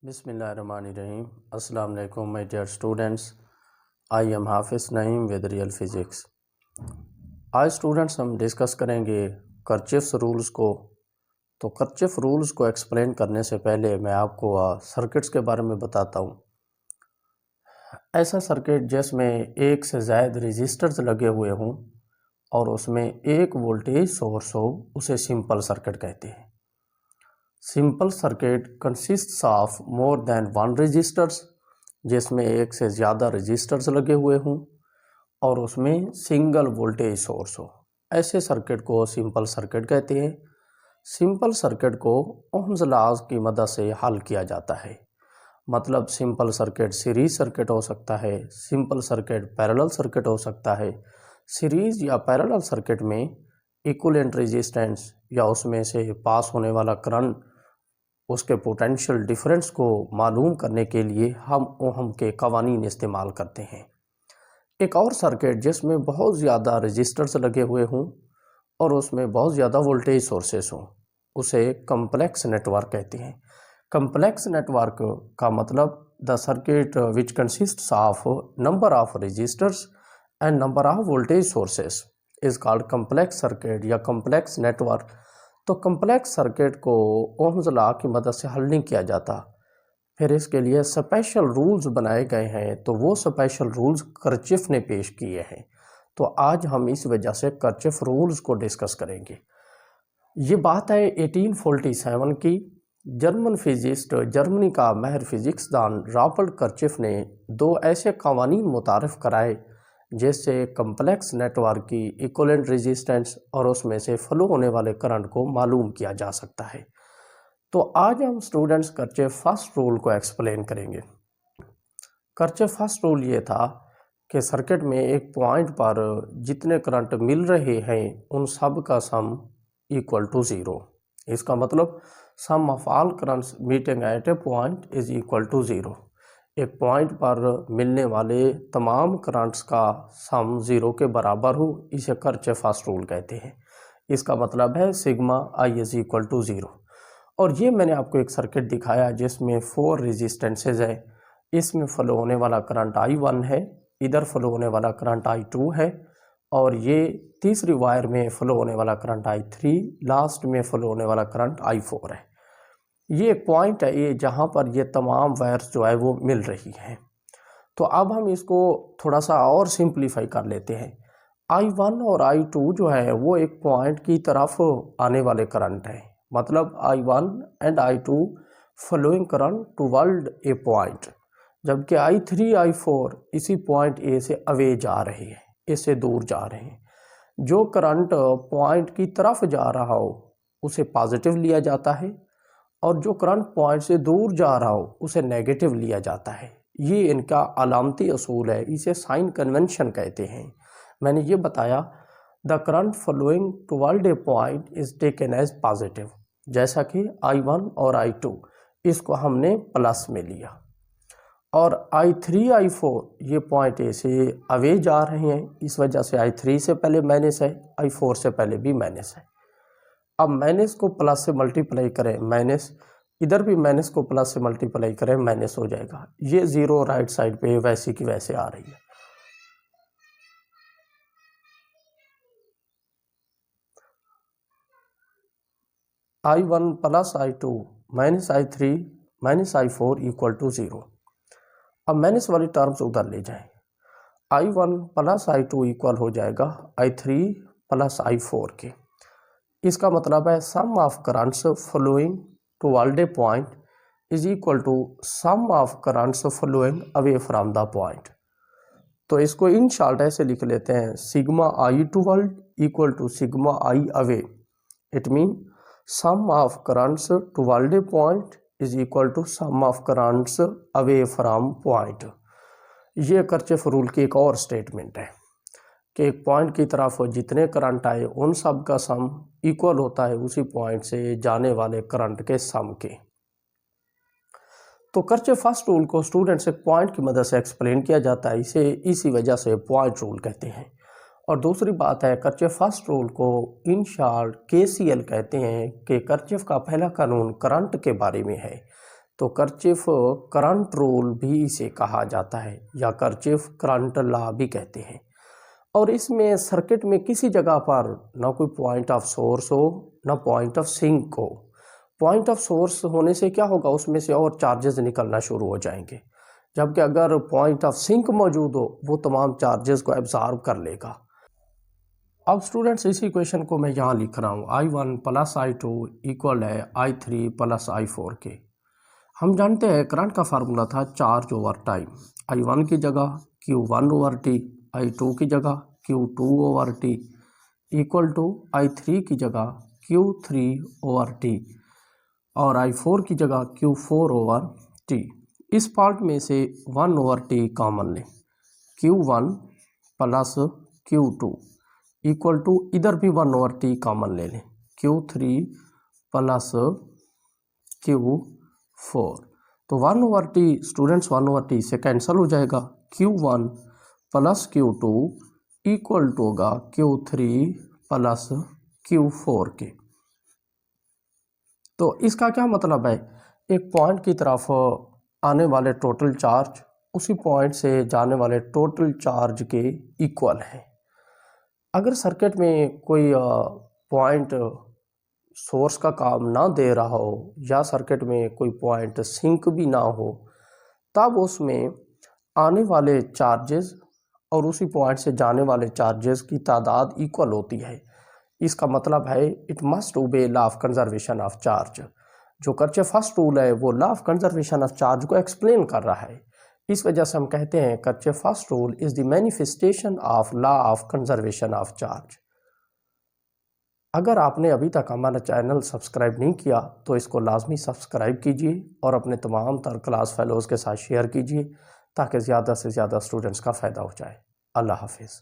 बिस्मिल्लाहिर्रहमानिर्रहीम। अस्सलाम वालेकुम my dear students. I am Hafiz Naeem with real physics. आज स्टूडेंट्स हम डिस्कस करेंगे कर्चफ़ रूल्स को। तो कर्चफ़ रूल्स को एक्सप्लेन करने से पहले मैं आपको सर्किट्स के बारे में बताता हूँ। ऐसा सर्किट जिसमें एक से ज़्यादा रजिस्टर्स लगे हुए हों और उसमें एक वोल्टेज सोर्स हो, उसे सिंपल सर्किट कहते हैं। Simple circuit consists of more than one resistors, जिसमें एक से ज़्यादा रजिस्टर्स लगे हुए हों और उसमें सिंगल वोल्टेज सोर्स हो। ऐसे सर्किट को सिंपल सर्किट कहते हैं। सिंपल सर्किट को ओह्म्स लॉ की मदद से हल किया जाता है। मतलब सिंपल सर्किट सीरीज सर्किट हो सकता है, सिंपल सर्किट पैरेलल सर्किट हो सकता है। सीरीज या पैरेलल सर्किट में इक्विवेलेंट रेजिस्टेंस या उसमें से पास होने वाला करंट, उसके पोटेंशियल डिफरेंस को मालूम करने के लिए हम ओहम के कवानीन इस्तेमाल करते हैं। एक और सर्किट जिसमें बहुत ज़्यादा रजिस्टर्स लगे हुए हों और उसमें बहुत ज़्यादा वोल्टेज सोर्सेस हों, उसे कम्प्लेक्स नेटवर्क कहते हैं। कम्प्लेक्स नेटवर्क का मतलब the circuit which consists of number of resistors and number of voltage sources is called complex circuit या कम्प्लेक्स नेटवर्क। तो कम्प्लेक्स सर्किट को ओह्म्स लॉ की मदद से हल नहीं किया जाता, फिर इसके लिए स्पेशल रूल्स बनाए गए हैं। तो वो स्पेशल रूल्स कर्चफ़ ने पेश किए हैं। तो आज हम इस वजह से कर्चफ़ रूल्स को डिस्कस करेंगे। ये बात है 1847 की। जर्मन फिजिस्ट, जर्मनी का माहिर फिजिक्सदान रॉबर्ट कर्चफ़ ने दो ऐसे कवानीन मुतारफ़ कराए जिससे कम्प्लेक्स नेटवर्क की इक्विवेलेंट रेजिस्टेंस और उसमें से फ्लो होने वाले करंट को मालूम किया जा सकता है। तो आज हम स्टूडेंट्स कर्चफ़ फर्स्ट रूल को एक्सप्लेन करेंगे। कर्चफ़ फर्स्ट रूल ये था कि सर्किट में एक पॉइंट पर जितने करंट मिल रहे हैं उन सब का सम इक्वल टू ज़ीरो। इसका मतलब sum of all currents meeting at a point is equal to zero. एक पॉइंट पर मिलने वाले तमाम करंट्स का सम ज़ीरो के बराबर हो, इसे कर्चफ़ फर्स्ट रूल कहते हैं। इसका मतलब है sigma I is equal to zero. और ये मैंने आपको एक सर्किट दिखाया जिसमें 4 रेजिस्टेंसेज है। इसमें फ्लो होने वाला करंट I1 है, इधर फ्लो होने वाला करंट I2 है और ये तीसरी वायर में फ्लो होने वाला करंट I3, लास्ट में फ्लो होने वाला करंट I4 है। ये एक पॉइंट है ये जहाँ पर ये तमाम वायर्स जो है वो मिल रही हैं। तो अब हम इसको थोड़ा सा और सिंप्लीफाई कर लेते हैं। I1 और I2 जो है वो एक पॉइंट की तरफ आने वाले करंट है। मतलब I1 and I2 flowing current toward a point, जबकि I3 I4 इसी पॉइंट ए से अवे जा रहे हैं, इससे दूर जा रहे हैं। जो करंट पॉइंट की तरफ जा रहा हो उसे पॉजिटिव लिया जाता है और जो करंट पॉइंट से दूर जा रहा हो उसे नेगेटिव लिया जाता है। ये इनका अलामती असूल है, इसे साइन कन्वेंशन कहते हैं। मैंने ये बताया the current flowing toward a point is taken as positive, जैसा कि I1 और I2 इसको हमने प्लस में लिया और I3 I4 ये पॉइंट ए से अवे जा रहे हैं, इस वजह से I3 से पहले माइनस है, I4 से पहले भी माइनस है। अब माइनस को प्लस से मल्टीप्लाई करें माइनस, इधर भी माइनस को प्लस से मल्टीप्लाई करें माइनस हो जाएगा। ये ज़ीरो राइट साइड पे वैसी की वैसे आ रही है। I1 plus I2 minus I3 minus I4 equal to zero. अब माइनस वाली टर्म्स उधर ले जाएं। I1 प्लस I2 इक्वल हो जाएगा I3 प्लस I4 के। इसका मतलब है sum of currents flowing toward a point is equal to sum of currents flowing away from the point. तो इसको इन शॉर्ट ऐसे लिख लेते हैं, sigma I toward equal to sigma I away. It mean sum of currents toward a point is equal to sum of currents away from point. ये Kirchhoff rule की एक और स्टेटमेंट है कि एक पॉइंट की तरफ जितने करंट आए उन सब का सम इक्वल होता है उसी पॉइंट से जाने वाले करंट के सम के। तो कर्चफ़ फर्स्ट रूल को स्टूडेंट्स एक पॉइंट की मदद से एक्सप्लेन किया जाता है, इसे इसी वजह से पॉइंट रूल कहते हैं। और दूसरी बात है कर्चफ़ फर्स्ट रूल को इन शॉर्ट KCL कहते हैं कि कर्चफ़ का पहला कानून करंट के बारे में है। तो कर्चिफ करंट रूल भी इसे कहा जाता है या कर्चिफ करंट लॉ भी कहते हैं। और इसमें सर्किट में किसी जगह पर ना कोई पॉइंट ऑफ सोर्स हो ना पॉइंट ऑफ सिंक हो। पॉइंट ऑफ सोर्स होने से क्या होगा, उसमें से और चार्जेस निकलना शुरू हो जाएंगे, जबकि अगर पॉइंट ऑफ सिंक मौजूद हो वो तमाम चार्जेस को एब्जॉर्ब कर लेगा। अब स्टूडेंट्स इसी इक्वेशन को मैं यहाँ लिख रहा हूँ, I1 प्लस I2 इक्वल है I3 प्लस I4 के। हम जानते हैं करंट का फार्मूला था चार्ज ओवर टाइम। I1 की जगह Q1 ओवर T, I2 की जगह Q2 over T equal to I3 की जगह Q3 ओवर T और I4 की जगह Q4 ओवर T। इस पार्ट में से 1 ओवर T कॉमन लें, Q1 plus Q2 equal to इधर भी 1 ओवर T कॉमन ले लें, Q3 प्लस Q4। तो 1 over T students 1 over T से कैंसिल हो जाएगा, Q1 plus Q2 equal to होगा Q3 प्लस Q4 के। तो इसका क्या मतलब है, एक पॉइंट की तरफ आने वाले टोटल चार्ज उसी पॉइंट से जाने वाले टोटल चार्ज के इक्वल है। अगर सर्किट में कोई पॉइंट सोर्स का काम ना दे रहा हो या सर्किट में कोई पॉइंट सिंक भी ना हो, तब उसमें आने वाले चार्जेस और उसी पॉइंट से जाने वाले चार्जेस की तादाद इक्वल होती है। इसका मतलब है it must obey law of conservation of charge. जो कर्चे फर्स्ट रूल है वो law of conservation of charge को एक्सप्लेन कर रहा है। इस वजह से हम कहते हैं Kirchhoff first rule is the manifestation of law of conservation of charge. अगर आपने अभी तक हमारा चैनल सब्सक्राइब नहीं किया तो इसको लाजमी सब्सक्राइब कीजिए और अपने तमाम तर क्लास फेलोज़ के साथ शेयर कीजिए ताकि ज़्यादा से ज़्यादा स्टूडेंट्स का फ़ायदा हो जाए। अल्लाह हाफिज़।